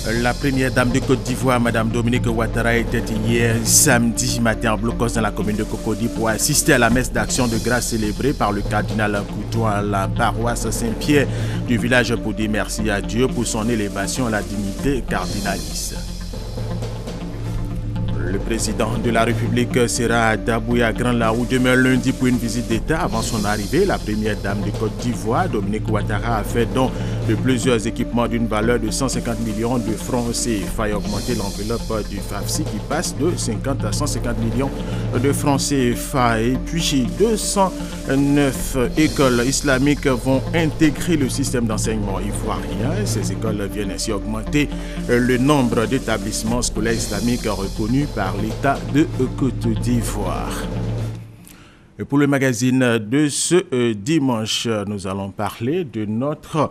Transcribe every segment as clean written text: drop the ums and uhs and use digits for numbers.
La première dame de Côte d'Ivoire, Mme Dominique Ouattara, était hier samedi matin en blocos dans la commune de Cocody pour assister à la messe d'action de grâce célébrée par le cardinal Couto à la paroisse Saint-Pierre du village pour dire merci à Dieu pour son élévation à la dignité cardinalice. Le président de la République sera à Dabouya Grand Laou demain lundi pour une visite d'État. Avant son arrivée, la première dame de Côte d'Ivoire, Dominique Ouattara, a fait don de plusieurs équipements d'une valeur de 150 millions de francs CFA et augmenter l'enveloppe du FAFSI qui passe de 50 à 150 millions de francs CFA. Et puis 209 écoles islamiques vont intégrer le système d'enseignement ivoirien. Ces écoles viennent ainsi augmenter le nombre d'établissements scolaires islamiques reconnus par l'État de Côte d'Ivoire. Et pour le magazine de ce dimanche, nous allons parler de notre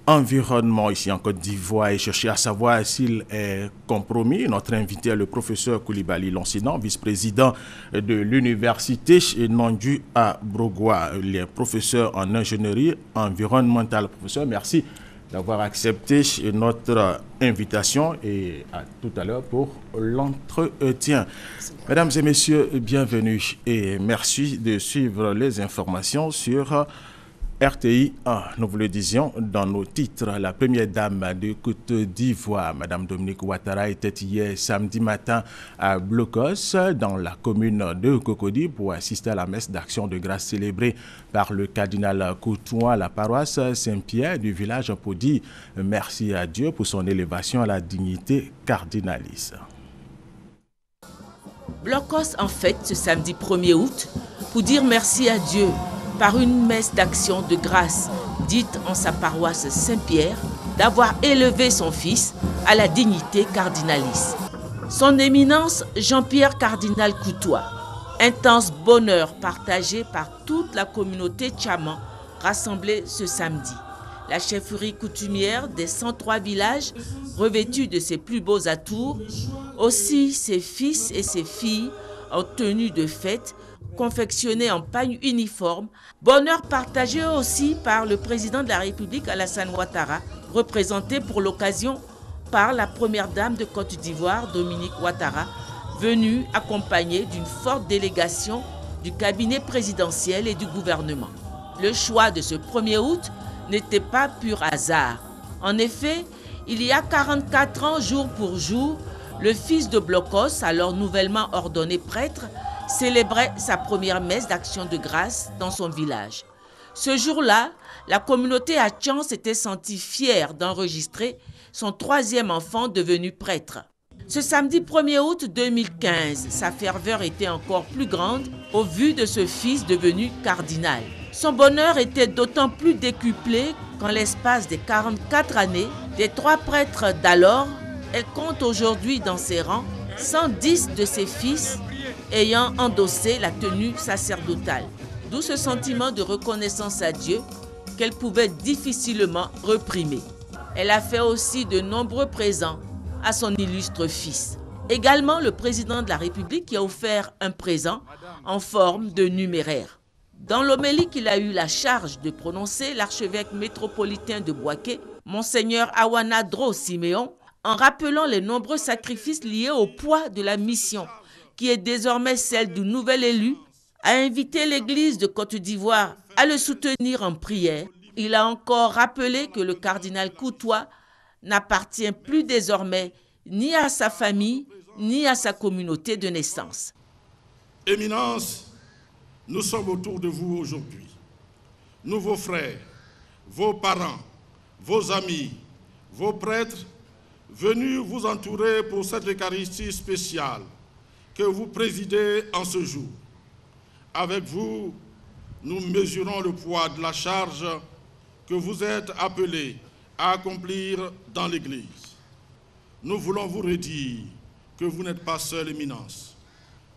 environnement ici en Côte d'Ivoire et chercher à savoir s'il est compromis. Notre invité est le professeur Koulibaly Lonsinan, vice-président de l'université Nandju à Brogoua. Il est professeur en ingénierie environnementale. Professeur, merci d'avoir accepté notre invitation et à tout à l'heure pour l'entretien. Mesdames et messieurs, bienvenue et merci de suivre les informations sur RTI 1. Nous vous le disions dans nos titres. La première dame de Côte d'Ivoire, Mme Dominique Ouattara, était hier samedi matin à Blocos, dans la commune de Cocody, pour assister à la messe d'action de grâce célébrée par le cardinal Couto à la paroisse Saint-Pierre du village pour dire merci à Dieu pour son élévation à la dignité cardinalice. Blocos en fête ce samedi 1er août pour dire merci à Dieu par une messe d'action de grâce dite en sa paroisse Saint-Pierre d'avoir élevé son fils à la dignité cardinalice. Son éminence Jean-Pierre Cardinal Couto, intense bonheur partagé par toute la communauté tchaman rassemblée ce samedi. La chefferie coutumière des 103 villages revêtue de ses plus beaux atours, aussi ses fils et ses filles en tenue de fête, confectionnés en pagne uniforme, bonheur partagé aussi par le président de la République Alassane Ouattara, représenté pour l'occasion par la première dame de Côte d'Ivoire, Dominique Ouattara, venue accompagnée d'une forte délégation du cabinet présidentiel et du gouvernement. Le choix de ce 1er août n'était pas pur hasard. En effet, il y a 44 ans, jour pour jour, le fils de Blocos, alors nouvellement ordonné prêtre, célébrait sa première messe d'action de grâce dans son village. Ce jour-là, la communauté Atchan s'était sentie fière d'enregistrer son 3e enfant devenu prêtre. Ce samedi 1er août 2015, sa ferveur était encore plus grande au vu de ce fils devenu cardinal. Son bonheur était d'autant plus décuplé qu'en l'espace des 44 années, des 3 prêtres d'alors, elle compte aujourd'hui dans ses rangs 110 de ses fils ayant endossé la tenue sacerdotale. D'où ce sentiment de reconnaissance à Dieu qu'elle pouvait difficilement reprimer. Elle a fait aussi de nombreux présents à son illustre fils. Également le président de la République qui a offert un présent en forme de numéraire. Dans l'homélie qu'il a eu la charge de prononcer, l'archevêque métropolitain de Bouaké, Monseigneur Awana Dro Siméon, en rappelant les nombreux sacrifices liés au poids de la mission, qui est désormais celle du nouvel élu, a invité l'Église de Côte d'Ivoire à le soutenir en prière. Il a encore rappelé que le cardinal Couto n'appartient plus désormais ni à sa famille, ni à sa communauté de naissance. Éminence, nous sommes autour de vous aujourd'hui. Nous, vos frères, vos parents, vos amis, vos prêtres, venus vous entourer pour cette Eucharistie spéciale que vous présidez en ce jour. Avec vous, nous mesurons le poids de la charge que vous êtes appelés à accomplir dans l'Église. Nous voulons vous redire que vous n'êtes pas seul, Éminence,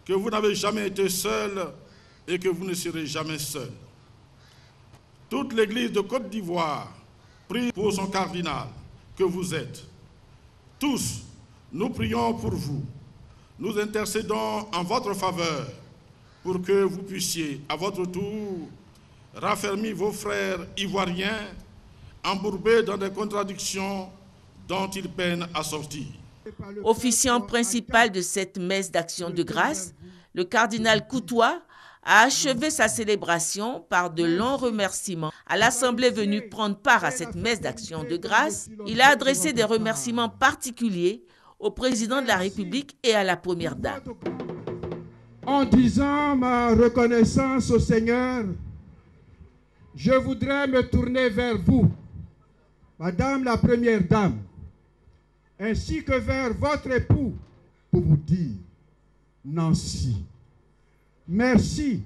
que vous n'avez jamais été seul et que vous ne serez jamais seul. Toute l'Église de Côte d'Ivoire prie pour son cardinal que vous êtes. Tous, nous prions pour vous. Nous intercédons en votre faveur pour que vous puissiez, à votre tour, raffermir vos frères ivoiriens embourbés dans des contradictions dont il peine à sortir. Officiant principal de cette messe d'action de grâce, le cardinal Coutois a achevé sa célébration par de longs remerciements. À l'Assemblée venue prendre part à cette messe d'action de grâce, il a adressé des remerciements particuliers au président de la République et à la première dame. En disant ma reconnaissance au Seigneur, je voudrais me tourner vers vous, Madame la Première Dame, ainsi que vers votre époux, pour vous dire, Nancy, merci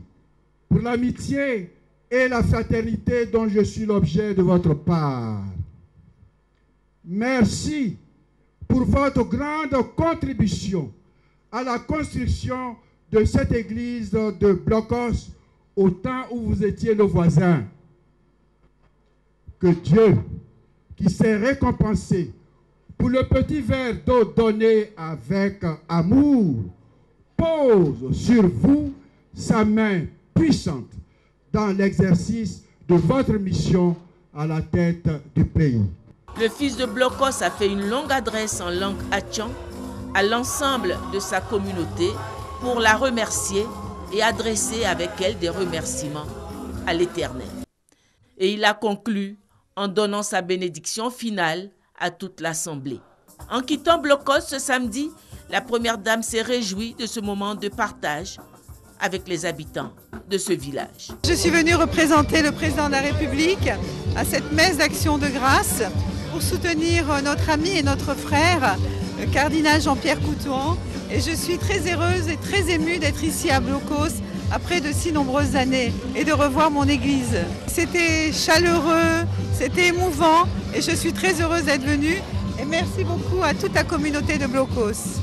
pour l'amitié et la fraternité dont je suis l'objet de votre part. Merci pour votre grande contribution à la construction de cette église de Blocos au temps où vous étiez nos voisins. Que Dieu, qui s'est récompensé pour le petit verre d'eau donné avec amour, pose sur vous sa main puissante dans l'exercice de votre mission à la tête du pays. Le fils de Blocos a fait une longue adresse en langue hatchan à l'ensemble de sa communauté pour la remercier et adresser avec elle des remerciements à l'Éternel. Et il a conclu en donnant sa bénédiction finale à toute l'Assemblée. En quittant Blocos ce samedi, la Première Dame s'est réjouie de ce moment de partage avec les habitants de ce village. Je suis venue représenter le président de la République à cette messe d'action de grâce pour soutenir notre ami et notre frère, le cardinal Jean-Pierre Coutois. Et je suis très heureuse et très émue d'être ici à Blocos après de si nombreuses années et de revoir mon église. C'était chaleureux, c'était émouvant et je suis très heureuse d'être venue. Et merci beaucoup à toute la communauté de Blocos.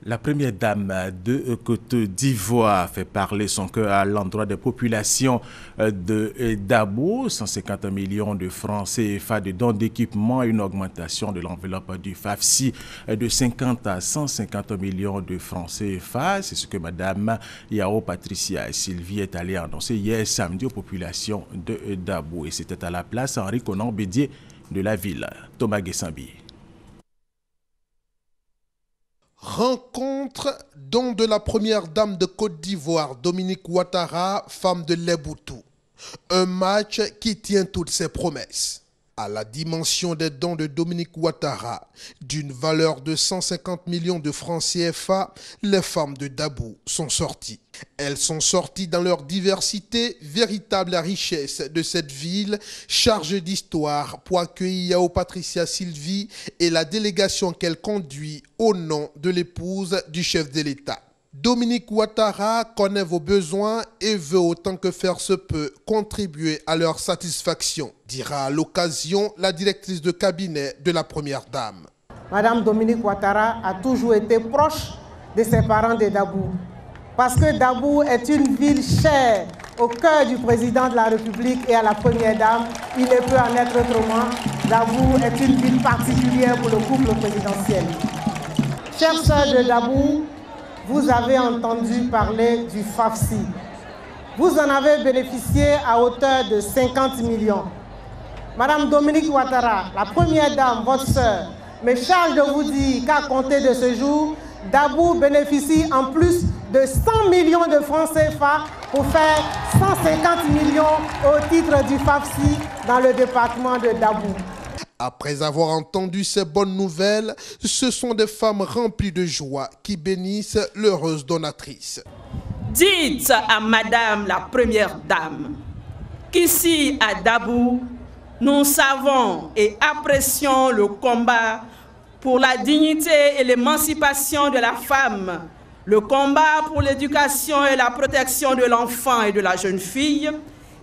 La première dame de Côte d'Ivoire fait parler son cœur à l'endroit des populations de Dabo. 150 millions de francs CFA de dons d'équipement, une augmentation de l'enveloppe du FAFSI de 50 à 150 millions de francs CFA. C'est ce que Mme Yao Patricia Sylvie est allée annoncer hier samedi aux populations de Dabo. Et c'était à la place Henri Conan Bédier de la ville. Thomas Guessambi. Rencontre don de la première dame de Côte d'Ivoire, Dominique Ouattara, femme de Leboutou. Un match qui tient toutes ses promesses. À la dimension des dons de Dominique Ouattara, d'une valeur de 150 millions de francs CFA, les femmes de Dabo sont sorties. Elles sont sorties dans leur diversité, véritable richesse de cette ville, chargée d'histoire pour accueillir Yao Patricia Sylvie et la délégation qu'elle conduit au nom de l'épouse du chef de l'État. Dominique Ouattara connaît vos besoins et veut autant que faire se peut contribuer à leur satisfaction, dira à l'occasion la directrice de cabinet de la première dame. Madame Dominique Ouattara a toujours été proche de ses parents de Dabo. Parce que Dabo est une ville chère au cœur du président de la République et à la première dame. Il ne peut en être autrement. Dabo est une ville particulière pour le couple présidentiel. Chères sœurs de Dabo, vous avez entendu parler du FAFSI. Vous en avez bénéficié à hauteur de 50 millions. Madame Dominique Ouattara, la première dame, votre sœur, me charge de vous dire qu'à compter de ce jour, Dabo bénéficie en plus de 100 millions de francs CFA pour faire 150 millions au titre du FAFSI dans le département de Dabo. Après avoir entendu ces bonnes nouvelles, ce sont des femmes remplies de joie qui bénissent l'heureuse donatrice. Dites à Madame la Première Dame qu'ici à Dabo, nous savons et apprécions le combat pour la dignité et l'émancipation de la femme, le combat pour l'éducation et la protection de l'enfant et de la jeune fille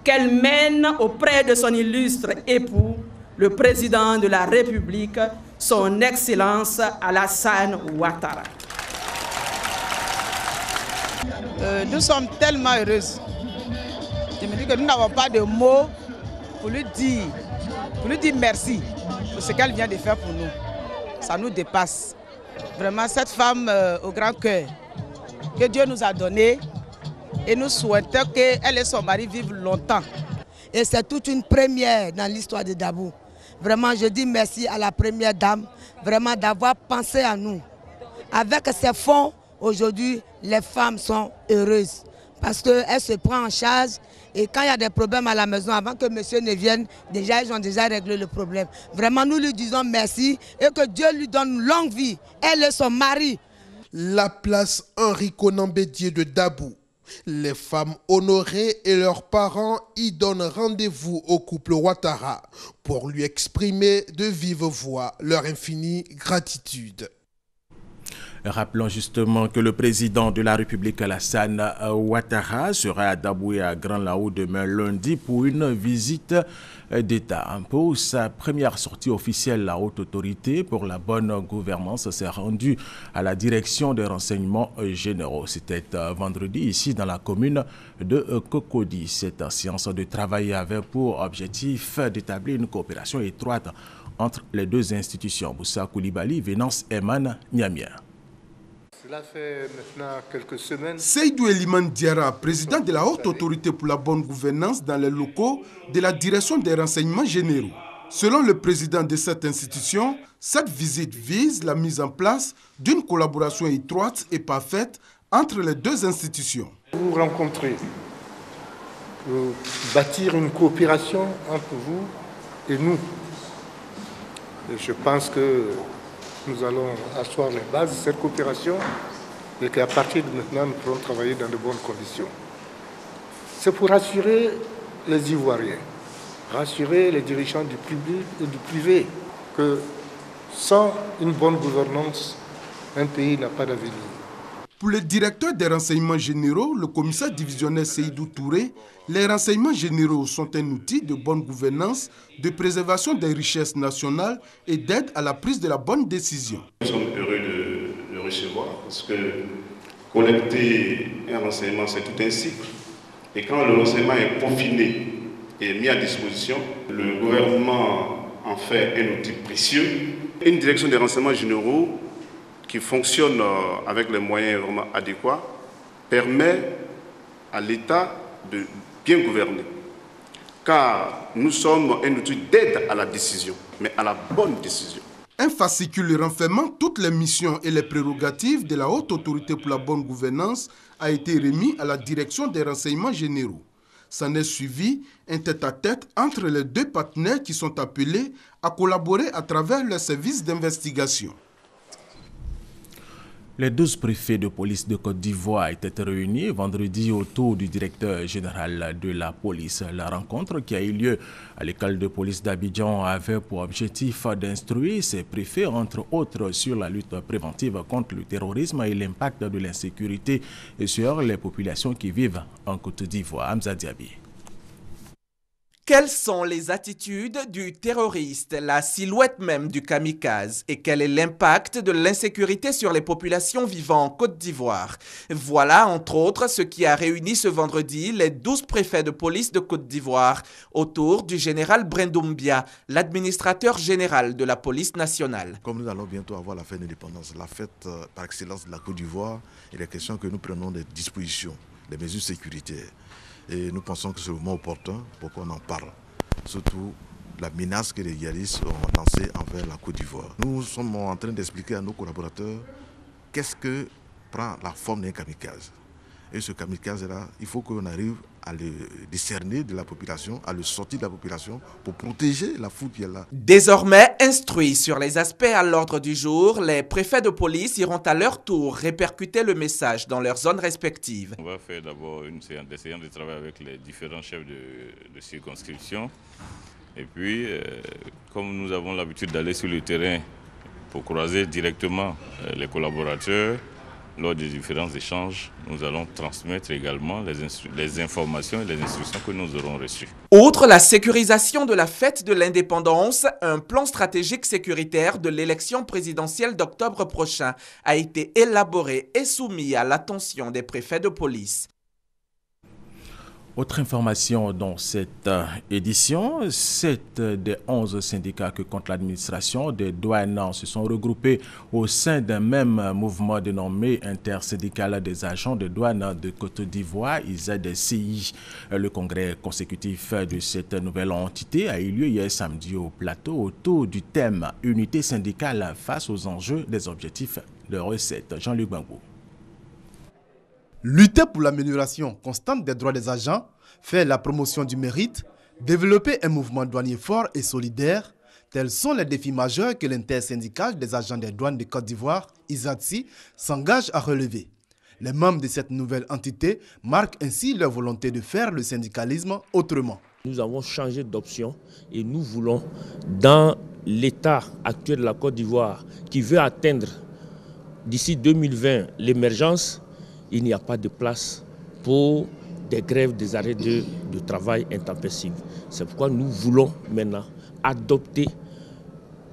qu'elle mène auprès de son illustre époux, le président de la République, son Excellence Alassane Ouattara. Nous sommes tellement heureuses. Je me dis que nous n'avons pas de mots pour lui dire merci pour ce qu'elle vient de faire pour nous. Ça nous dépasse. Vraiment, cette femme au grand cœur que Dieu nous a donné et nous souhaitons qu'elle et son mari vivent longtemps. Et c'est toute une première dans l'histoire de Dabou. Vraiment, je dis merci à la première dame, vraiment d'avoir pensé à nous. Avec ces fonds, aujourd'hui, les femmes sont heureuses parce qu'elles se prennent en charge. Et quand il y a des problèmes à la maison, avant que monsieur ne vienne, déjà ils ont déjà réglé le problème. Vraiment, nous lui disons merci et que Dieu lui donne longue vie. Elle et son mari. La place Henri Konan Bédié de Dabou. Les femmes honorées et leurs parents y donnent rendez-vous au couple Ouattara pour lui exprimer de vive voix leur infinie gratitude. Rappelons justement que le président de la République, Alassane Ouattara, sera à Dabou et à Grand-Lao demain lundi pour une visite d'État. Pour sa première sortie officielle, la haute autorité pour la bonne gouvernance s'est rendue à la direction des renseignements généraux. C'était vendredi ici dans la commune de Cocody. Cette séance de travail avait pour objectif d'établir une coopération étroite entre les deux institutions. Boussa Koulibaly, Vénance Eman, Niamia. Cela fait maintenant quelques semaines. Seydou Eliman Diara, président de la haute autorité pour la bonne gouvernance dans les locaux de la direction des renseignements généraux. Selon le président de cette institution, cette visite vise la mise en place d'une collaboration étroite et parfaite entre les deux institutions. Vous rencontrez, bâtir une coopération entre vous et nous. Et je pense que nous allons asseoir les bases de cette coopération et qu'à partir de maintenant, nous pourrons travailler dans de bonnes conditions. C'est pour rassurer les Ivoiriens, rassurer les dirigeants du public et du privé que sans une bonne gouvernance, un pays n'a pas d'avenir. Pour le directeur des renseignements généraux, le commissaire divisionnaire Seydou Touré, les renseignements généraux sont un outil de bonne gouvernance, de préservation des richesses nationales et d'aide à la prise de la bonne décision. Nous sommes heureux de recevoir parce que collecter un renseignement, c'est tout un cycle. Et quand le renseignement est confiné et mis à disposition, le gouvernement en fait un outil précieux. Une direction des renseignements généraux qui fonctionne avec les moyens vraiment adéquats, permet à l'État de bien gouverner. Car nous sommes un outil d'aide à la décision, mais à la bonne décision. Un fascicule renfermant toutes les missions et les prérogatives de la haute autorité pour la bonne gouvernance a été remis à la direction des renseignements généraux. S'en est suivi un tête-à-tête entre les deux partenaires qui sont appelés à collaborer à travers leurs services d'investigation. Les 12 préfets de police de Côte d'Ivoire étaient réunis vendredi autour du directeur général de la police. La rencontre qui a eu lieu à l'école de police d'Abidjan avait pour objectif d'instruire ces préfets, entre autres, sur la lutte préventive contre le terrorisme et l'impact de l'insécurité sur les populations qui vivent en Côte d'Ivoire. Hamza Diaby. Quelles sont les attitudes du terroriste, la silhouette même du kamikaze et quel est l'impact de l'insécurité sur les populations vivant en Côte d'Ivoire? Voilà entre autres ce qui a réuni ce vendredi les 12 préfets de police de Côte d'Ivoire autour du général Brendombia, l'administrateur général de la police nationale. Comme nous allons bientôt avoir la fête d'indépendance, la fête par excellence de la Côte d'Ivoire, il est question que nous prenons des dispositions, des mesures sécuritaires. Et nous pensons que c'est le moment opportun pour qu'on en parle. Surtout la menace que les djihadistes ont lancée envers la Côte d'Ivoire. Nous sommes en train d'expliquer à nos collaborateurs qu'est-ce que prend la forme d'un kamikaze. Et ce kamikaze-là, il faut qu'on arrive à le discerner de la population, à le sortir de la population pour protéger la foule qui est là. Désormais instruits sur les aspects à l'ordre du jour, les préfets de police iront à leur tour répercuter le message dans leurs zones respectives. On va faire d'abord une séance de travail avec les différents chefs de circonscription. Et puis, comme nous avons l'habitude d'aller sur le terrain pour croiser directement les collaborateurs, lors des différents échanges, nous allons transmettre également les informations et les instructions que nous aurons reçues. Outre la sécurisation de la fête de l'indépendance, un plan stratégique sécuritaire de l'élection présidentielle d'octobre prochain a été élaboré et soumis à l'attention des préfets de police. Autre information dans cette édition, 7 des 11 syndicats que compte l'administration des douanes se sont regroupés au sein d'un même mouvement dénommé intersyndical des agents de douane de Côte d'Ivoire, IZCI. Le congrès consécutif de cette nouvelle entité a eu lieu hier samedi au plateau autour du thème « Unité syndicale face aux enjeux des objectifs de recettes ». Jean-Luc Bangou. Lutter pour l'amélioration constante des droits des agents, faire la promotion du mérite, développer un mouvement douanier fort et solidaire, tels sont les défis majeurs que l'intersyndical des agents des douanes de Côte d'Ivoire, IZCI, s'engage à relever. Les membres de cette nouvelle entité marquent ainsi leur volonté de faire le syndicalisme autrement. Nous avons changé d'option et nous voulons, dans l'état actuel de la Côte d'Ivoire, qui veut atteindre d'ici 2020 l'émergence, il n'y a pas de place pour des grèves, des arrêts de travail intempestifs. C'est pourquoi nous voulons maintenant adopter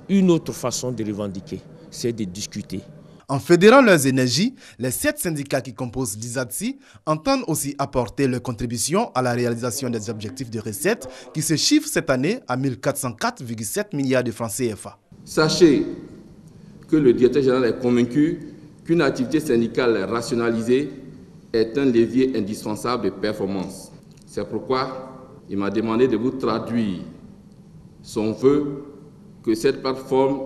une autre façon de revendiquer, c'est de discuter. En fédérant leurs énergies, les 7 syndicats qui composent l'IZCI entendent aussi apporter leur contribution à la réalisation des objectifs de recettes qui se chiffrent cette année à 1404,7 milliards de francs CFA. Sachez que le directeur général est convaincu qu'une activité syndicale rationalisée est un levier indispensable de performance. C'est pourquoi il m'a demandé de vous traduire son vœu que cette plateforme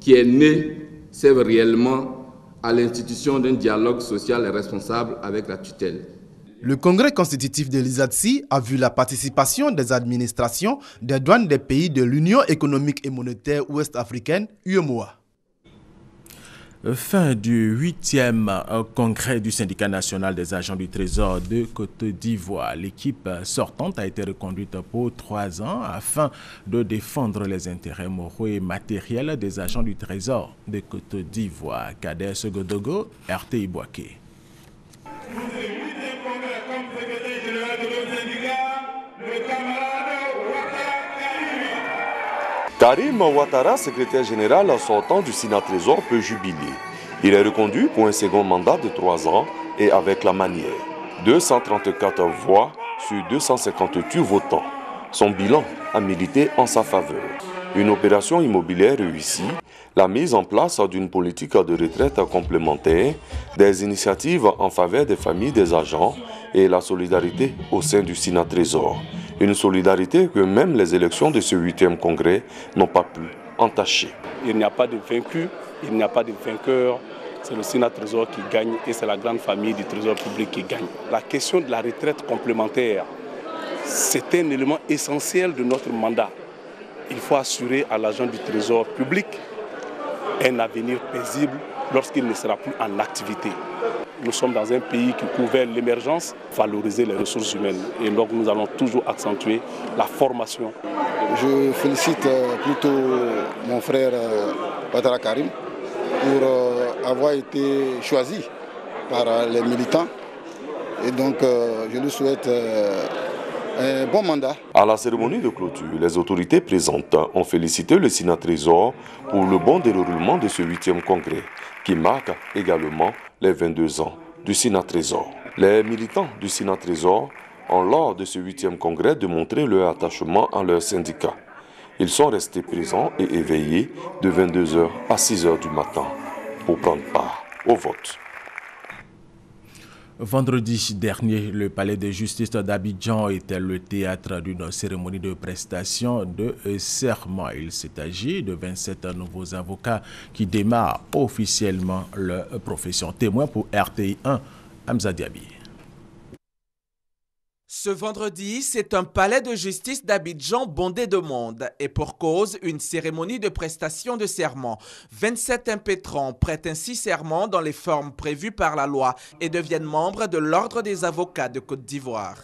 qui est née serve réellement à l'institution d'un dialogue social et responsable avec la tutelle. Le congrès constitutif de l'IZCI a vu la participation des administrations des douanes des pays de l'Union économique et monétaire ouest-africaine, UEMOA. Fin du 8e congrès du syndicat national des agents du Trésor de Côte d'Ivoire. L'équipe sortante a été reconduite pour 3 ans afin de défendre les intérêts moraux et matériels des agents du Trésor de Côte d'Ivoire. Kader Segodogo, RTI Boaké. Karim Ouattara, secrétaire général sortant du Sénat Trésor, peut jubiler. Il est reconduit pour un second mandat de 3 ans et avec la manière. 234 voix sur 258 votants. Son bilan a milité en sa faveur. Une opération immobilière réussie, la mise en place d'une politique de retraite complémentaire, des initiatives en faveur des familles des agents et la solidarité au sein du Sénat Trésor. Une solidarité que même les élections de ce 8e congrès n'ont pas pu entacher. Il n'y a pas de vaincu, il n'y a pas de vainqueur. C'est le Sénat Trésor qui gagne et c'est la grande famille du Trésor public qui gagne. La question de la retraite complémentaire, c'est un élément essentiel de notre mandat. Il faut assurer à l'agent du Trésor public un avenir paisible lorsqu'il ne sera plus en activité. Nous sommes dans un pays qui court vers l'émergence, valoriser les ressources humaines. Et donc nous allons toujours accentuer la formation. Je félicite plutôt mon frère Ouattara Karim pour avoir été choisi par les militants. Et donc je lui souhaite un bon mandat. À la cérémonie de clôture, les autorités présentes ont félicité le Sénat Trésor pour le bon déroulement de ce 8e congrès, qui marque également les 22 ans du Sénat Trésor. Les militants du Sénat Trésor ont, lors de ce 8e congrès, démontré leur attachement à leur syndicat. Ils sont restés présents et éveillés de 22h à 6h du matin pour prendre part au vote. Vendredi dernier, le palais de justice d'Abidjan était le théâtre d'une cérémonie de prestation de serment. Il s'est agi de 27 nouveaux avocats qui démarrent officiellement leur profession. Témoin pour RTI 1, Hamza Diaby. Ce vendredi, c'est un palais de justice d'Abidjan bondé de monde et pour cause, une cérémonie de prestation de serment. 27 impétrants prêtent ainsi serment dans les formes prévues par la loi et deviennent membres de l'Ordre des avocats de Côte d'Ivoire.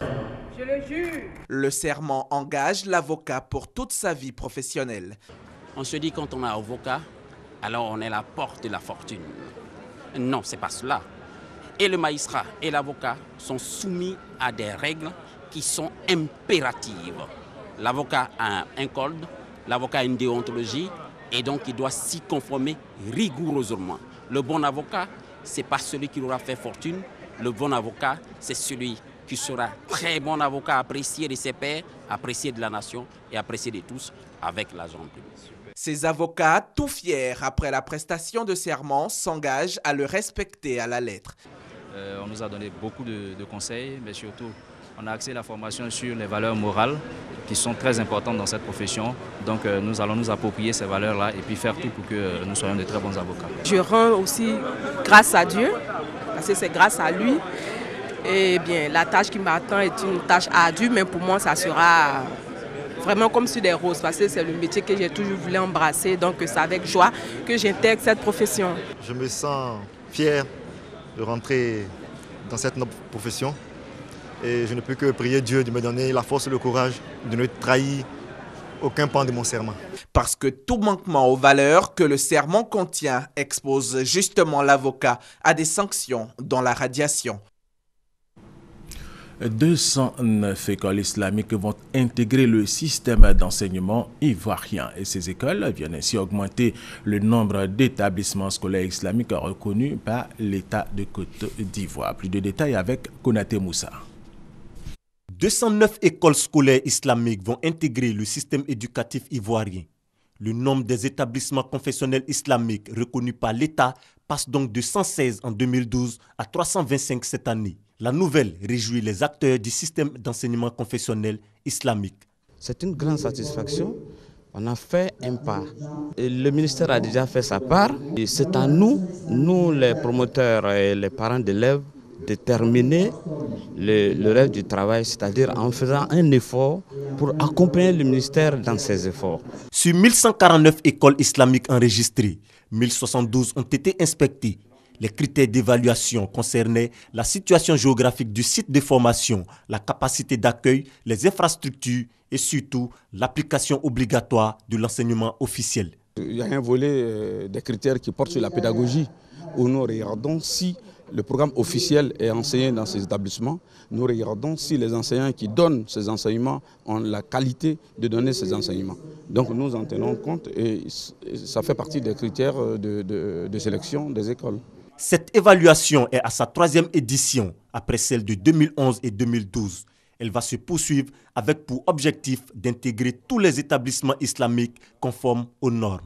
Je le jure. Le serment engage l'avocat pour toute sa vie professionnelle. On se dit quand on est avocat, alors on est la porte de la fortune. Non, c'est pas cela. Et le magistrat et l'avocat sont soumis à des règles qui sont impératives. L'avocat a un code, l'avocat a une déontologie et donc il doit s'y conformer rigoureusement. Le bon avocat, ce n'est pas celui qui aura fait fortune. Le bon avocat, c'est celui qui sera très bon avocat, apprécié de ses pairs, apprécié de la nation et apprécié de tous avec l'argent public. Ces avocats, tout fiers après la prestation de serment, s'engagent à le respecter à la lettre. On nous a donné beaucoup de conseils, mais surtout, on a axé la formation sur les valeurs morales qui sont très importantes dans cette profession. Donc nous allons nous approprier ces valeurs-là et puis faire tout pour que nous soyons de très bons avocats. Je rends aussi grâce à Dieu, parce que c'est grâce à lui. Et bien, la tâche qui m'attend est une tâche ardue, mais pour moi, ça sera vraiment comme sur des roses, parce que c'est le métier que j'ai toujours voulu embrasser. Donc c'est avec joie que j'intègre cette profession. Je me sens fier de rentrer dans cette noble profession. Et je ne peux que prier Dieu de me donner la force et le courage de ne trahir aucun pan de mon serment. Parce que tout manquement aux valeurs que le serment contient expose justement l'avocat à des sanctions, dont la radiation. 209 écoles islamiques vont intégrer le système d'enseignement ivoirien et ces écoles viennent ainsi augmenter le nombre d'établissements scolaires islamiques reconnus par l'État de Côte d'Ivoire. Plus de détails avec Konaté Moussa. 209 écoles scolaires islamiques vont intégrer le système éducatif ivoirien. Le nombre des établissements confessionnels islamiques reconnus par l'État passe donc de 116 en 2012 à 325 cette année. La nouvelle réjouit les acteurs du système d'enseignement confessionnel islamique. C'est une grande satisfaction. On a fait un pas. Et le ministère a déjà fait sa part. Et c'est à nous les promoteurs et les parents d'élèves, de terminer le rêve du travail, c'est-à-dire en faisant un effort pour accompagner le ministère dans ses efforts. Sur 1149 écoles islamiques enregistrées, 1072 ont été inspectées. Les critères d'évaluation concernaient la situation géographique du site de formation, la capacité d'accueil, les infrastructures et surtout l'application obligatoire de l'enseignement officiel. Il y a un volet des critères qui portent sur la pédagogie où nous regardons si le programme officiel est enseigné dans ces établissements. Nous regardons si les enseignants qui donnent ces enseignements ont la qualité de donner ces enseignements. Donc nous en tenons compte et ça fait partie des critères de sélection des écoles. Cette évaluation est à sa 3e édition, après celle de 2011 et 2012. Elle va se poursuivre avec pour objectif d'intégrer tous les établissements islamiques conformes aux normes.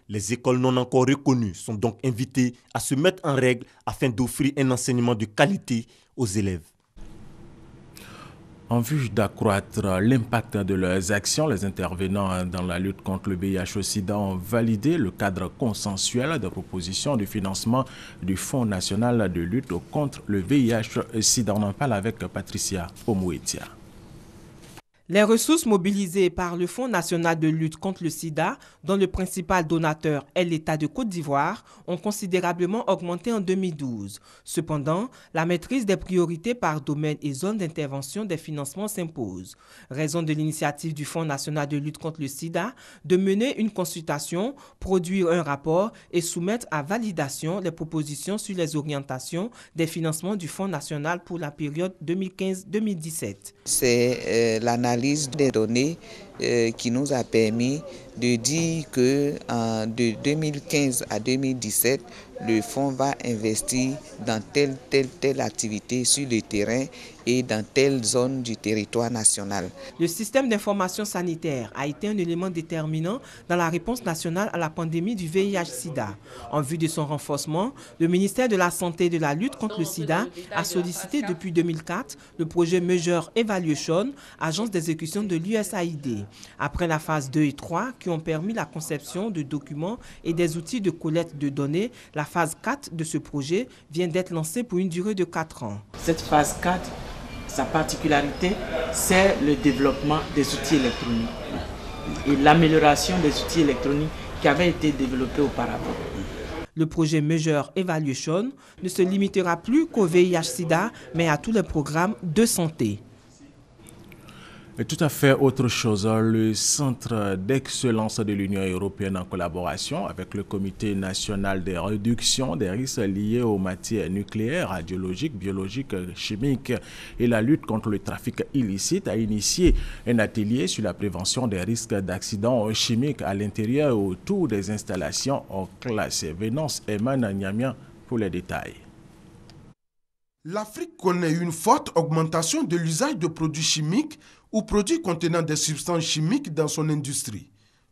Les écoles non encore reconnues sont donc invitées à se mettre en règle afin d'offrir un enseignement de qualité aux élèves. En vue d'accroître l'impact de leurs actions, les intervenants dans la lutte contre le VIH-Sida ont validé le cadre consensuel de proposition de financement du Fonds national de lutte contre le VIH-Sida. On en parle avec Patricia Omouetia. Les ressources mobilisées par le Fonds national de lutte contre le sida, dont le principal donateur est l'État de Côte d'Ivoire, ont considérablement augmenté en 2012. Cependant, la maîtrise des priorités par domaine et zone d'intervention des financements s'impose. Raison de l'initiative du Fonds national de lutte contre le sida de mener une consultation, produire un rapport et soumettre à validation les propositions sur les orientations des financements du Fonds national pour la période 2015-2017. C'est l'analyse des données qui nous a permis de dire que de 2015 à 2017, le fonds va investir dans telle activité sur le terrain et dans telle zone du territoire national. Le système d'information sanitaire a été un élément déterminant dans la réponse nationale à la pandémie du VIH-Sida. En vue de son renforcement, le ministère de la Santé et de la lutte contre le sida a sollicité depuis 2004 le projet Major Evaluation, agence d'exécution de l'USAID. Après la phase 2 et 3 qui ont permis la conception de documents et des outils de collecte de données, la phase 4 de ce projet vient d'être lancée pour une durée de 4 ans. Cette phase 4, sa particularité, c'est le développement des outils électroniques et l'amélioration des outils électroniques qui avaient été développés auparavant. Le projet Major Evaluation ne se limitera plus qu'au VIH-Sida, mais à tous les programmes de santé. Et tout à fait autre chose, le Centre d'excellence de l'Union européenne en collaboration avec le Comité national de réduction des risques liés aux matières nucléaires, radiologiques, biologiques, chimiques et la lutte contre le trafic illicite a initié un atelier sur la prévention des risques d'accidents chimiques à l'intérieur et autour des installations classées. Vénance Eman Niamia pour les détails. L'Afrique connaît une forte augmentation de l'usage de produits chimiques ou produits contenant des substances chimiques dans son industrie.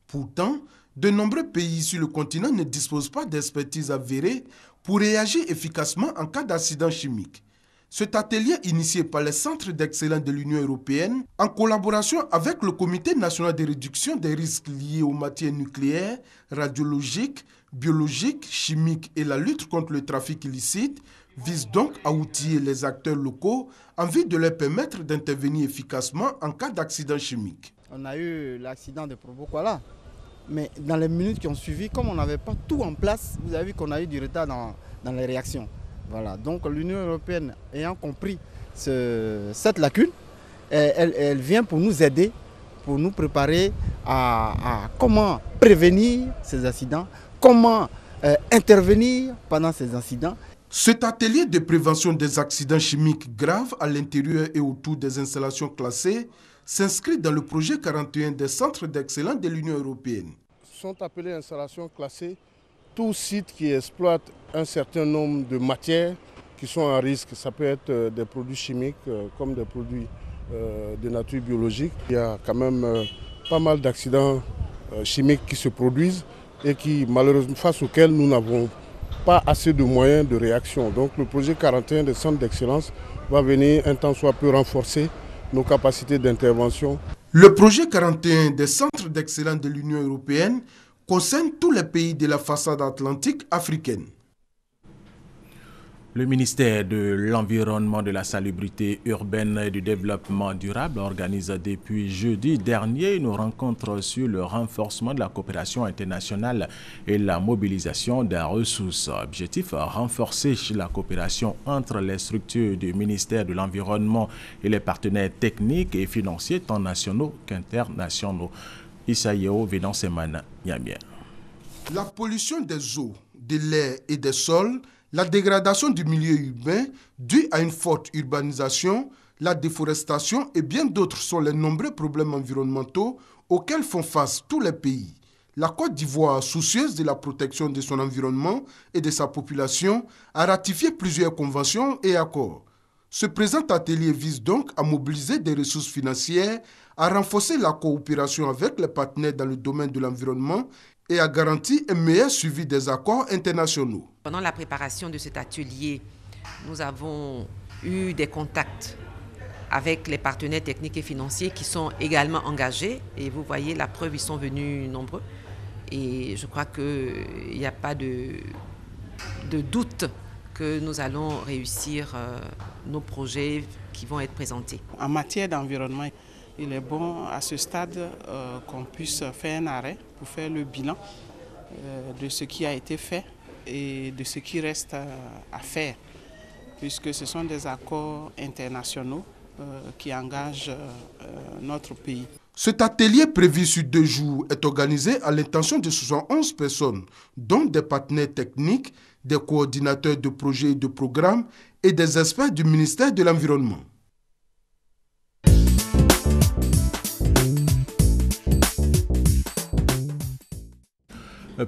Pourtant, de nombreux pays sur le continent ne disposent pas d'expertise avérée pour réagir efficacement en cas d'accident chimique. Cet atelier initié par les centres d'excellence de l'Union européenne, en collaboration avec le Comité national de réduction des risques liés aux matières nucléaires, radiologiques, biologiques, chimiques et la lutte contre le trafic illicite, vise donc à outiller les acteurs locaux en vue de leur permettre d'intervenir efficacement en cas d'accident chimique. On a eu l'accident de Provoquala, mais dans les minutes qui ont suivi, comme on n'avait pas tout en place, vous avez vu qu'on a eu du retard dans les réactions. Voilà. Donc l'Union européenne ayant compris cette lacune, elle vient pour nous aider, pour nous préparer à comment prévenir ces accidents, comment intervenir pendant ces incidents. Cet atelier de prévention des accidents chimiques graves à l'intérieur et autour des installations classées s'inscrit dans le projet 41 des centres d'excellence de l'Union européenne. Sont appelés installations classées tout site qui exploite un certain nombre de matières qui sont à risque. Ça peut être des produits chimiques comme des produits de nature biologique. Il y a quand même pas mal d'accidents chimiques qui se produisent et qui, malheureusement, face auxquels nous n'avons pas assez de moyens de réaction. Donc le projet 41 des centres d'excellence va venir un tant soit peu renforcer nos capacités d'intervention. Le projet 41 des centres d'excellence de l'Union européenne concerne tous les pays de la façade atlantique africaine. Le ministère de l'Environnement, de la Salubrité urbaine et du Développement durable organise depuis jeudi dernier une rencontre sur le renforcement de la coopération internationale et la mobilisation des ressources. Objectif, renforcer la coopération entre les structures du ministère de l'Environnement et les partenaires techniques et financiers tant nationaux qu'internationaux. Isaïo Védansemana Niamien. La pollution des eaux, de l'air et des sols, la dégradation du milieu urbain due à une forte urbanisation, la déforestation et bien d'autres sont les nombreux problèmes environnementaux auxquels font face tous les pays. La Côte d'Ivoire, soucieuse de la protection de son environnement et de sa population, a ratifié plusieurs conventions et accords. Ce présent atelier vise donc à mobiliser des ressources financières, à renforcer la coopération avec les partenaires dans le domaine de l'environnement et à garantir un meilleur suivi des accords internationaux. Pendant la préparation de cet atelier, nous avons eu des contacts avec les partenaires techniques et financiers qui sont également engagés. Et vous voyez, la preuve, ils sont venus nombreux. Et je crois qu'il n'y a pas de doute que nous allons réussir nos projets qui vont être présentés. En matière d'environnement, il est bon à ce stade qu'on puisse faire un arrêt pour faire le bilan de ce qui a été fait et de ce qui reste à faire, puisque ce sont des accords internationaux qui engagent notre pays. Cet atelier prévu sur 2 jours est organisé à l'intention de 71 personnes, dont des partenaires techniques, des coordinateurs de projets et de programmes et des experts du ministère de l'Environnement.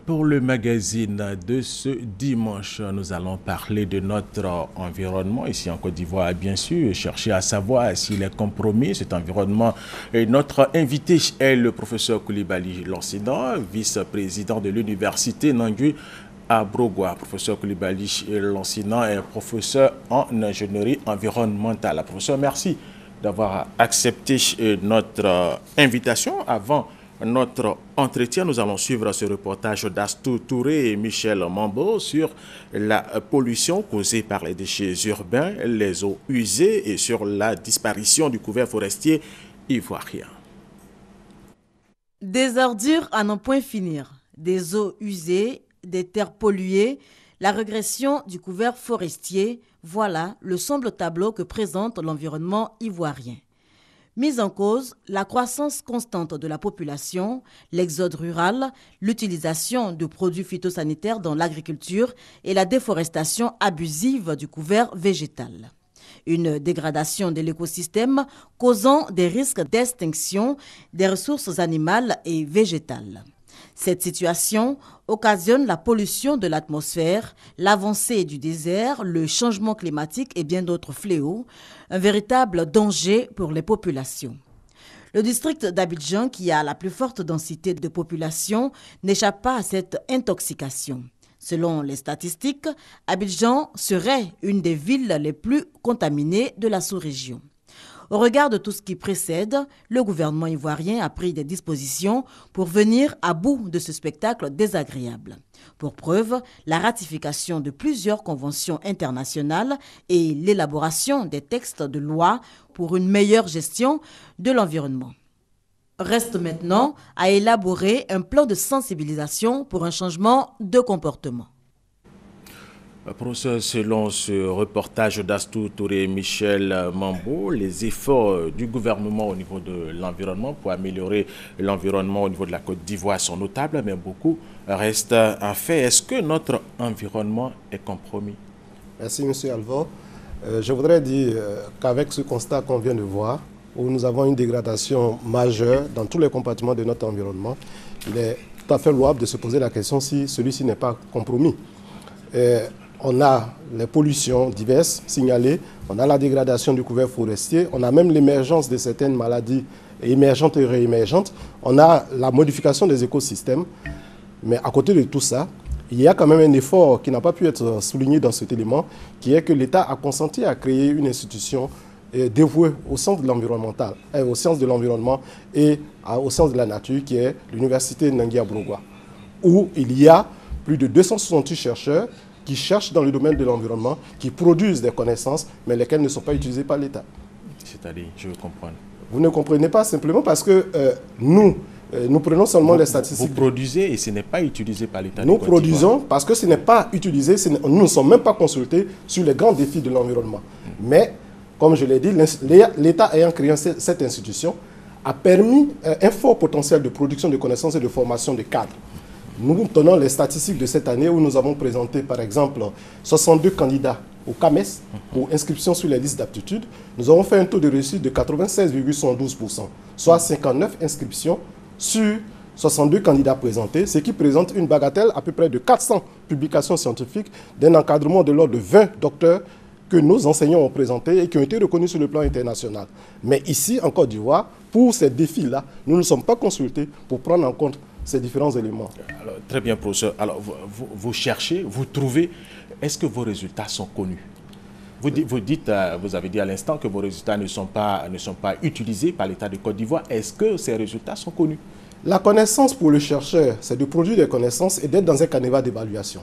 Pour le magazine de ce dimanche, nous allons parler de notre environnement ici en Côte d'Ivoire, bien sûr, chercher à savoir s'il est compromis, cet environnement. Et notre invité est le professeur Koulibaly Lansina, vice-président de l'université Nangui à Brogua. Professeur Koulibaly Lansina est professeur en ingénierie environnementale. Professeur, merci d'avoir accepté notre invitation. Avant notre entretien, nous allons suivre ce reportage d'Astou Touré et Michel Mambo sur la pollution causée par les déchets urbains, les eaux usées et sur la disparition du couvert forestier ivoirien. Des ordures à n'en point finir, des eaux usées, des terres polluées, la régression du couvert forestier, voilà le sombre tableau que présente l'environnement ivoirien. Mise en cause, la croissance constante de la population, l'exode rural, l'utilisation de produits phytosanitaires dans l'agriculture et la déforestation abusive du couvert végétal. Une dégradation de l'écosystème causant des risques d'extinction des ressources animales et végétales. Cette situation occasionnent la pollution de l'atmosphère, l'avancée du désert, le changement climatique et bien d'autres fléaux, un véritable danger pour les populations. Le district d'Abidjan, qui a la plus forte densité de population, n'échappe pas à cette intoxication. Selon les statistiques, Abidjan serait une des villes les plus contaminées de la sous-région. Au regard de tout ce qui précède, le gouvernement ivoirien a pris des dispositions pour venir à bout de ce spectacle désagréable. Pour preuve, la ratification de plusieurs conventions internationales et l'élaboration des textes de loi pour une meilleure gestion de l'environnement. Reste maintenant à élaborer un plan de sensibilisation pour un changement de comportement. Professeur, selon ce reportage d'Astou Touré et Michel Mambo, les efforts du gouvernement au niveau de l'environnement pour améliorer l'environnement au niveau de la Côte d'Ivoire sont notables, mais beaucoup reste à faire. Est-ce que notre environnement est compromis? Merci, M. Alvor. Je voudrais dire qu'avec ce constat qu'on vient de voir, où nous avons une dégradation majeure dans tous les compartiments de notre environnement, il est tout à fait louable de se poser la question si celui-ci n'est pas compromis. On a les pollutions diverses signalées, on a la dégradation du couvert forestier, on a même l'émergence de certaines maladies émergentes et réémergentes, on a la modification des écosystèmes. Mais à côté de tout ça, il y a quand même un effort qui n'a pas pu être souligné dans cet élément, qui est que l'État a consenti à créer une institution dévouée aux sciences de l'environnemental, aux sciences de l'environnement et aux sciences de la nature, qui est l'université Nangui-Abrogwa, où il y a plus de 268 chercheurs qui cherchent dans le domaine de l'environnement, qui produisent des connaissances, mais lesquelles ne sont pas utilisées par l'État. C'est-à-dire, je veux comprendre. Vous ne comprenez pas simplement parce que nous prenons seulement les statistiques. Vous produisez et ce n'est pas utilisé par l'État. Nous produisons parce que ce n'est pas utilisé, nous ne sommes même pas consultés sur les grands défis de l'environnement. Mais, comme je l'ai dit, l'État ayant créé cette institution a permis un fort potentiel de production de connaissances et de formation de cadres. Nous tenons les statistiques de cette année où nous avons présenté, par exemple, 62 candidats au CAMES pour inscription sur les listes d'aptitude. Nous avons fait un taux de réussite de 96,112%, soit 59 inscriptions sur 62 candidats présentés, ce qui présente une bagatelle à peu près de 400 publications scientifiques d'un encadrement de l'ordre de 20 docteurs que nos enseignants ont présentés et qui ont été reconnus sur le plan international. Mais ici, en Côte d'Ivoire, pour ces défis-là, nous ne sommes pas consultés pour prendre en compte ces différents éléments. Alors, très bien, professeur. Alors, vous cherchez, vous trouvez, est-ce que vos résultats sont connus? Vous avez dit à l'instant que vos résultats ne sont pas utilisés par l'État de Côte d'Ivoire. Est-ce que ces résultats sont connus? La connaissance pour le chercheur, c'est de produire des connaissances et d'être dans un canevas d'évaluation.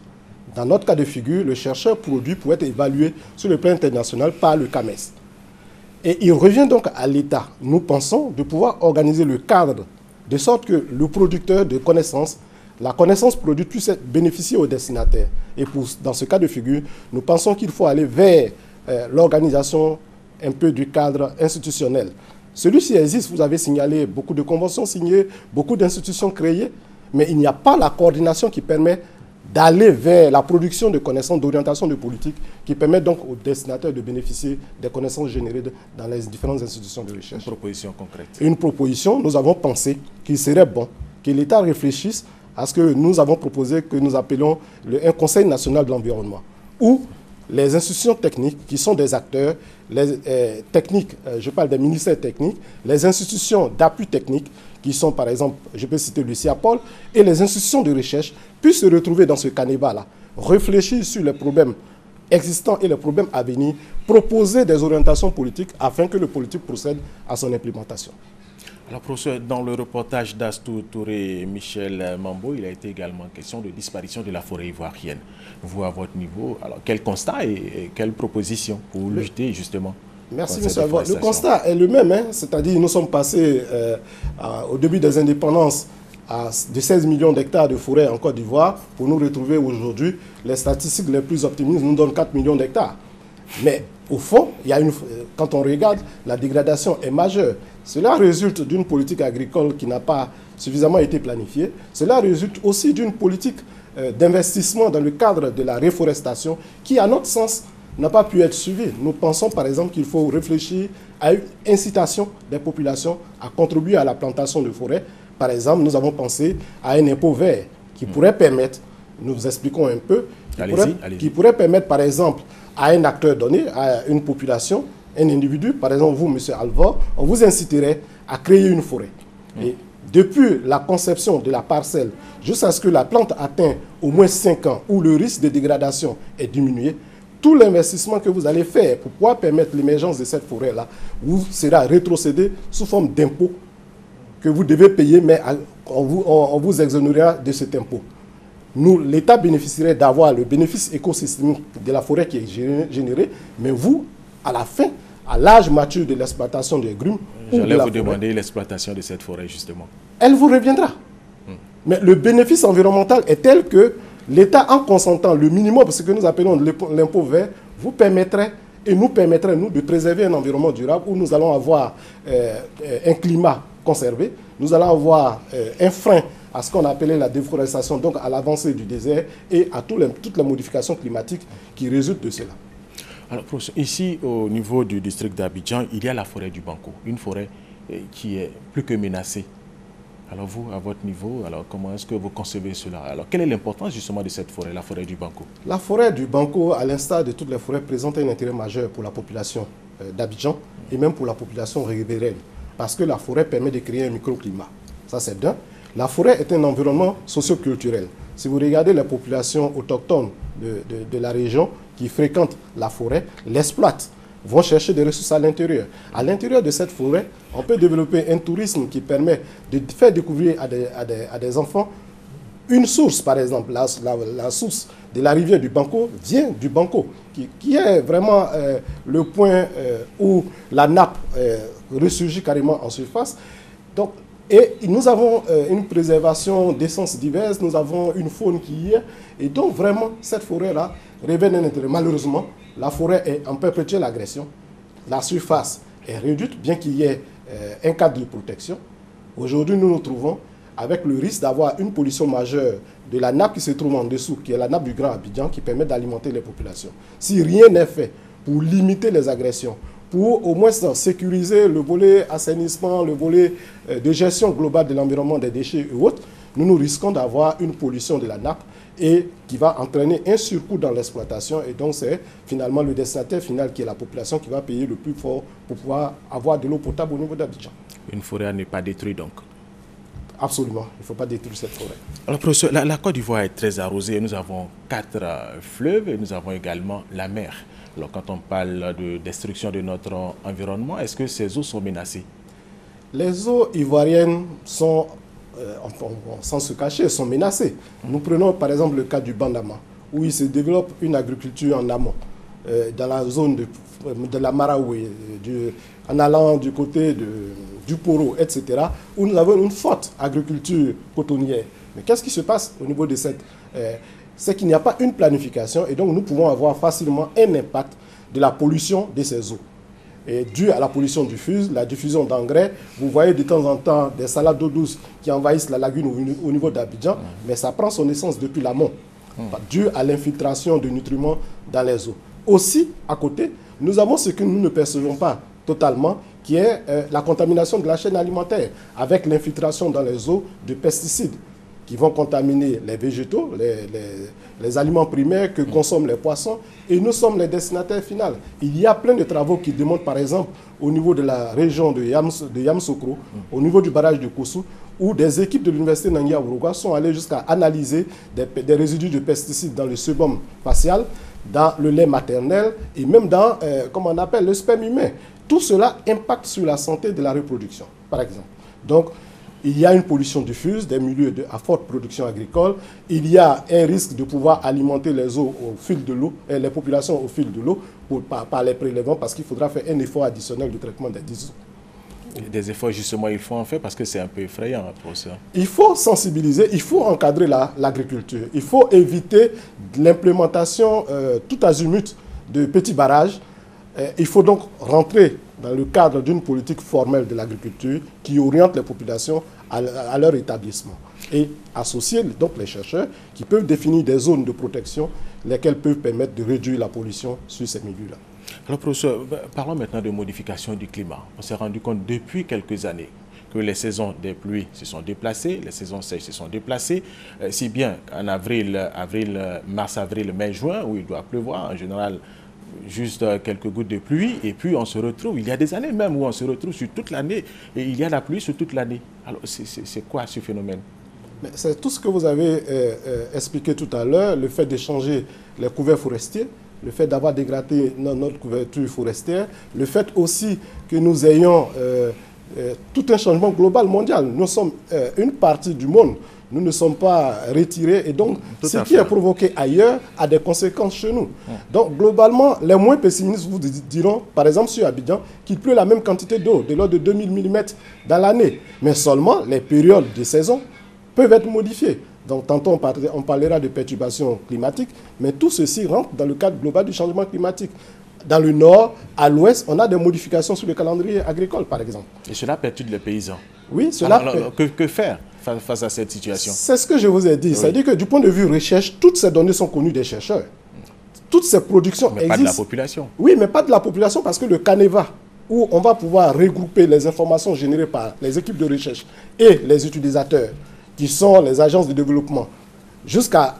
Dans notre cas de figure, le chercheur produit pour être évalué sur le plan international par le CAMES. Et il revient donc à l'État, nous pensons, de pouvoir organiser le cadre de sorte que le producteur de connaissances, la connaissance produite puisse bénéficier aux destinataires. Et dans ce cas de figure, nous pensons qu'il faut aller vers l'organisation un peu du cadre institutionnel. Celui-ci existe, vous avez signalé beaucoup de conventions signées, beaucoup d'institutions créées, mais il n'y a pas la coordination qui permet d'aller vers la production de connaissances, d'orientation de politique, qui permet donc aux destinataires de bénéficier des connaissances générées dans les différentes institutions de recherche. Une proposition concrète. Une proposition, nous avons pensé qu'il serait bon que l'État réfléchisse à ce que nous avons proposé, que nous appelons un Conseil national de l'environnement, où les institutions techniques, qui sont des acteurs, les techniques, je parle des ministères techniques, les institutions d'appui technique, qui sont par exemple, je peux citer le CIAPOL, et les institutions de recherche, puissent se retrouver dans ce canevas-là, réfléchir sur les problèmes existants et les problèmes à venir, proposer des orientations politiques afin que le politique procède à son implémentation. Alors, professeur, dans le reportage d'Astou Touré et Michel Mambo, il a été également question de disparition de la forêt ivoirienne. Vous, à votre niveau, alors quel constat et quelles propositions pour lutter justement? Merci, M. Alvor. Le constat est le même, hein? C'est-à-dire nous sommes passés au début des indépendances de 16 millions d'hectares de forêt en Côte d'Ivoire pour nous retrouver aujourd'hui. Les statistiques les plus optimistes nous donnent 4 millions d'hectares. Mais au fond, quand on regarde, la dégradation est majeure. Cela résulte d'une politique agricole qui n'a pas suffisamment été planifiée. Cela résulte aussi d'une politique d'investissement dans le cadre de la réforestation qui, à notre sens, n'a pas pu être suivie. Nous pensons par exemple qu'il faut réfléchir à une incitation des populations à contribuer à la plantation de forêts. Par exemple, nous avons pensé à un impôt vert qui pourrait permettre, nous vous expliquons un peu, qui pourrait permettre par exemple à un acteur donné, à une population, un individu, par exemple vous, M. Alvor, on vous inciterait à créer une forêt. Et depuis la conception de la parcelle jusqu'à ce que la plante atteigne au moins 5 ans, où le risque de dégradation est diminué, tout l'investissement que vous allez faire pour pouvoir permettre l'émergence de cette forêt-là vous sera rétrocédé sous forme d'impôt que vous devez payer, mais on vous exonérera de cet impôt. Nous, l'État bénéficierait d'avoir le bénéfice écosystémique de la forêt qui est généré, mais vous, à la fin, à l'âge mature de l'exploitation des grumes, j'allais vous demander l'exploitation de cette forêt, justement. Elle vous reviendra. Mais le bénéfice environnemental est tel que l'État, en consentant le minimum, ce que nous appelons l'impôt vert, vous permettrait et nous permettrait, nous, de préserver un environnement durable où nous allons avoir un climat conservé, nous allons avoir un frein à ce qu'on appelait la déforestation, donc à l'avancée du désert et à toutes les modifications climatiques qui résultent de cela. Alors, ici, au niveau du district d'Abidjan, il y a la forêt du Banco, une forêt qui est plus que menacée. Alors vous, à votre niveau, alors comment est-ce que vous concevez cela? Alors quelle est l'importance justement de cette forêt, la forêt du Banco? La forêt du Banco, à l'instar de toutes les forêts, présente un intérêt majeur pour la population d'Abidjan et même pour la population riveraine. Parce que la forêt permet de créer un microclimat. Ça c'est d'un. La forêt est un environnement socio-culturel. Si vous regardez les populations autochtones de la région qui fréquentent la forêt, l'exploitent, vont chercher des ressources à l'intérieur. À l'intérieur de cette forêt, on peut développer un tourisme qui permet de faire découvrir à des enfants une source, par exemple. La source de la rivière du Banco vient du Banco, qui est vraiment le point où la nappe ressurgit carrément en surface. Donc, et nous avons une préservation d'essences diverses, nous avons une faune qui y est. Et donc, vraiment, cette forêt-là révèle un intérêt. Malheureusement, la forêt est en perpétuelle agression. La surface est réduite, bien qu'il y ait un cadre de protection. Aujourd'hui, nous nous trouvons avec le risque d'avoir une pollution majeure de la nappe qui se trouve en dessous, qui est la nappe du Grand Abidjan, qui permet d'alimenter les populations. Si rien n'est fait pour limiter les agressions, pour au moins sécuriser le volet assainissement, le volet de gestion globale de l'environnement des déchets et autres, nous risquons d'avoir une pollution de la nappe et qui va entraîner un surcoût dans l'exploitation. Et donc, c'est finalement le destinataire final qui est la population qui va payer le plus fort pour pouvoir avoir de l'eau potable au niveau d'Abidjan. Une forêt à ne pas détruire donc? Absolument, il ne faut pas détruire cette forêt. Alors, professeur, la Côte d'Ivoire est très arrosée. Nous avons 4 fleuves et nous avons également la mer. Alors, quand on parle de destruction de notre environnement, est-ce que ces eaux sont menacées? Les eaux ivoiriennes sont, sans se cacher, sont menacées. Nous prenons par exemple le cas du Bandama, où il se développe une agriculture en amont, dans la zone de la Maraoué, en allant du côté du Poro, etc., où nous avons une forte agriculture cotonnière. Mais qu'est-ce qui se passe au niveau de cette... c'est qu'il n'y a pas une planification et donc nous pouvons avoir facilement un impact de la pollution de ces eaux. Et dû à la pollution diffuse, la diffusion d'engrais, vous voyez de temps en temps des salades d'eau douce qui envahissent la lagune au niveau d'Abidjan, mais ça prend son essence depuis l'amont, dû à l'infiltration de nutriments dans les eaux. Aussi, à côté, nous avons ce que nous ne percevons pas totalement, qui est la contamination de la chaîne alimentaire, avec l'infiltration dans les eaux de pesticides qui vont contaminer les végétaux, les aliments primaires que consomment les poissons, et nous sommes les destinataires finaux. Il y a plein de travaux qui démontrent, par exemple, au niveau de la région de Yamoussoukro, au niveau du barrage de Koussou, où des équipes de l'université Nangya-Ourouga sont allées jusqu'à analyser des résidus de pesticides dans le sébum facial, dans le lait maternel et même dans, comment on appelle, le sperme humain. Tout cela impacte sur la santé de la reproduction, par exemple. Donc, il y a une pollution diffuse des milieux à forte production agricole. Il y a un risque de pouvoir alimenter les eaux au fil de l'eau, les populations au fil de l'eau par les prélèvements, parce qu'il faudra faire un effort additionnel de traitement des eaux. Des efforts, justement, il faut en faire parce que c'est un peu effrayant, professeur. Il faut sensibiliser, il faut encadrer l'agriculture. Il faut éviter l'implémentation tout azimut de petits barrages. Il faut donc rentrer dans le cadre d'une politique formelle de l'agriculture qui oriente les populations à leur établissement et associer donc les chercheurs qui peuvent définir des zones de protection lesquelles peuvent permettre de réduire la pollution sur ces milieux-là. Alors professeur, parlons maintenant de modification du climat. On s'est rendu compte depuis quelques années que les saisons des pluies se sont déplacées, les saisons sèches se sont déplacées, si bien qu'en mars-avril, mai, juin, où il doit pleuvoir, en général, juste quelques gouttes de pluie, et puis on se retrouve, il y a des années même où on se retrouve sur toute l'année, et il y a la pluie sur toute l'année. Alors, c'est quoi ce phénomène? C'est tout ce que vous avez expliqué tout à l'heure, le fait d'échanger les couverts forestiers, le fait d'avoir dégradé notre couverture forestière, le fait aussi que nous ayons tout un changement global mondial. Nous sommes une partie du monde, nous ne sommes pas retirés et donc ce qui est provoqué ailleurs a des conséquences chez nous. Donc globalement, les moins pessimistes vous diront, par exemple sur Abidjan, qu'il pleut la même quantité d'eau, de l'ordre de 2000 mm dans l'année. Mais seulement les périodes de saison peuvent être modifiées. Donc tantôt on parlera de perturbations climatiques, mais tout ceci rentre dans le cadre global du changement climatique. Dans le nord, à l'ouest, on a des modifications sur le calendrier agricole, par exemple. Et cela perturbe les paysans. Oui, cela... Alors, que faire face à cette situation? C'est ce que je vous ai dit. Oui. C'est-à-dire que du point de vue recherche, toutes ces données sont connues des chercheurs. Toutes ces productions existent. Mais pas de la population. Oui, mais pas de la population parce que le Caneva, où on va pouvoir regrouper les informations générées par les équipes de recherche et les utilisateurs, qui sont les agences de développement, jusqu'à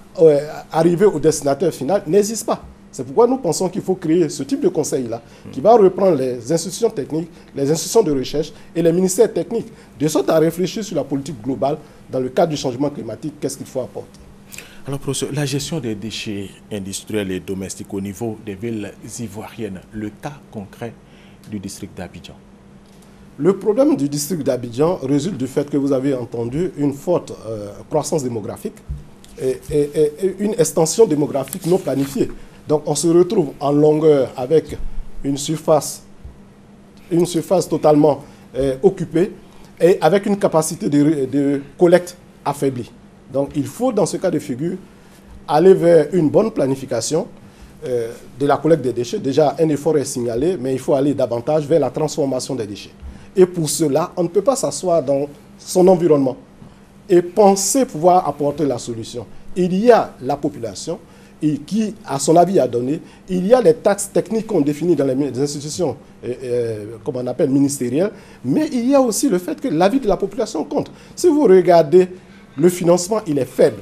arriver au destinataire final, n'existe pas. C'est pourquoi nous pensons qu'il faut créer ce type de conseil-là, qui va reprendre les institutions techniques, les institutions de recherche et les ministères techniques, de sorte à réfléchir sur la politique globale dans le cadre du changement climatique, qu'est-ce qu'il faut apporter. Alors, professeur, la gestion des déchets industriels et domestiques au niveau des villes ivoiriennes, le cas concret du district d'Abidjan. Le problème du district d'Abidjan résulte du fait que vous avez entendu une forte croissance démographique et une extension démographique non planifiée. Donc on se retrouve en longueur avec une surface totalement occupée et avec une capacité de collecte affaiblie. Donc il faut dans ce cas de figure aller vers une bonne planification de la collecte des déchets. Déjà un effort est signalé, mais il faut aller davantage vers la transformation des déchets. Et pour cela, on ne peut pas s'asseoir dans son environnement et penser pouvoir apporter la solution. Il y a la population et qui, à son avis, a donné. Il y a les taxes techniques qu'on définit dans les institutions, comme on appelle ministérielles, mais il y a aussi le fait que l'avis de la population compte. Si vous regardez, le financement, il est faible.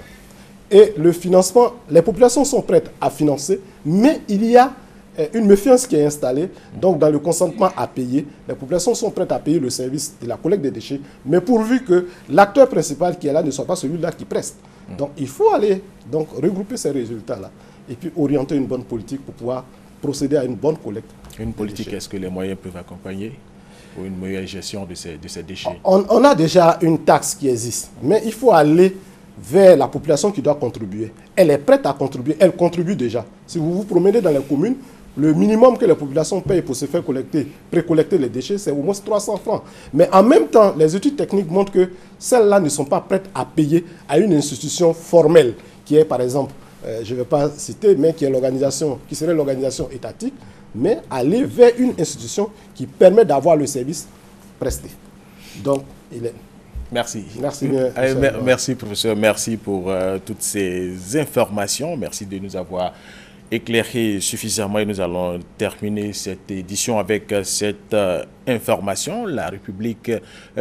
Et le financement, les populations sont prêtes à financer, mais il y a une méfiance qui est installée. Donc, dans le consentement à payer, les populations sont prêtes à payer le service de la collecte des déchets, mais pourvu que l'acteur principal qui est là ne soit pas celui-là qui preste. Donc, il faut aller regrouper ces résultats-là et puis orienter une bonne politique pour pouvoir procéder à une bonne collecte. Une politique, est-ce que les moyens peuvent accompagner pour une meilleure gestion de ces déchets? On a déjà une taxe qui existe, mais il faut aller vers la population qui doit contribuer. Elle est prête à contribuer, elle contribue déjà. Si vous vous promenez dans les communes, le minimum que les populations payent pour se faire précollecter les déchets, c'est au moins 300 francs. Mais en même temps, les études techniques montrent que celles-là ne sont pas prêtes à payer à une institution formelle, qui est par exemple, je ne vais pas citer, mais qui serait l'organisation étatique, mais aller vers une institution qui permet d'avoir le service presté. Donc, il est... Merci. Merci bien. Merci, professeur. Merci pour toutes ces informations. Merci de nous avoir éclairé suffisamment et nous allons terminer cette édition avec cette information. La République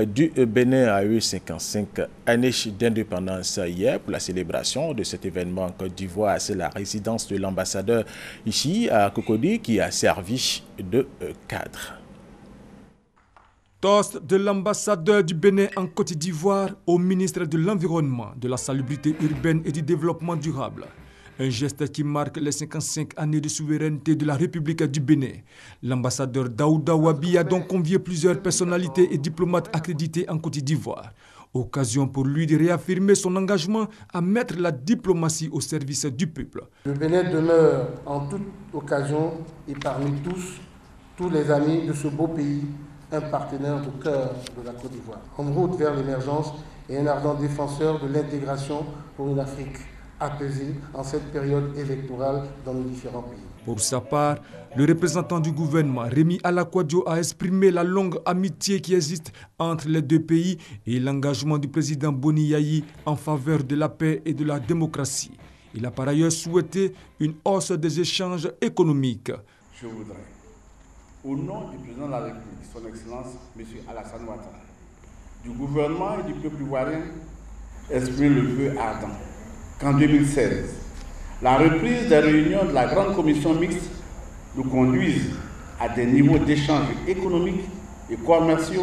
du Bénin a eu 55 années d'indépendance hier. Pour la célébration de cet événement en Côte d'Ivoire, c'est la résidence de l'ambassadeur ici à Cocody qui a servi de cadre. Toast de l'ambassadeur du Bénin en Côte d'Ivoire au ministre de l'Environnement, de la Salubrité urbaine et du Développement durable. Un geste qui marque les 55 années de souveraineté de la République du Bénin. L'ambassadeur Daouda Wabi a donc convié plusieurs personnalités et diplomates accrédités en Côte d'Ivoire. Occasion pour lui de réaffirmer son engagement à mettre la diplomatie au service du peuple. Le Bénin demeure en toute occasion et parmi tous les amis de ce beau pays, un partenaire au cœur de la Côte d'Ivoire, en route vers l'émergence et un ardent défenseur de l'intégration pour une Afrique apaisée en cette période électorale dans nos différents pays. Pour sa part, le représentant du gouvernement, Rémi Alakwadjo, a exprimé la longue amitié qui existe entre les deux pays et l'engagement du président Boni Yayi en faveur de la paix et de la démocratie. Il a par ailleurs souhaité une hausse des échanges économiques. Je voudrais, au nom du président de la République, son Excellence M. Alassane Ouattara, du gouvernement et du peuple ivoirien exprime le vœu ardent qu'en 2016, la reprise des réunions de la grande commission mixte nous conduise à des niveaux d'échanges économiques et commerciaux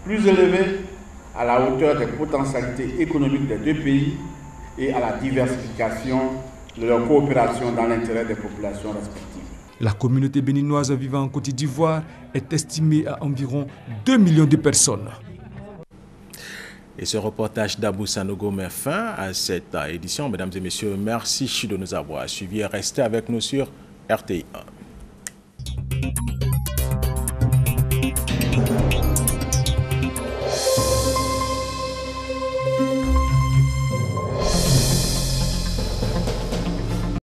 plus élevés à la hauteur des potentialités économiques des deux pays et à la diversification de leur coopération dans l'intérêt des populations respectives. La communauté béninoise vivant en Côte d'Ivoire est estimée à environ 2 millions de personnes. Et ce reportage d'Abou Sanogo met fin à cette édition. Mesdames et messieurs, merci de nous avoir suivis. Restez avec nous sur RTI1.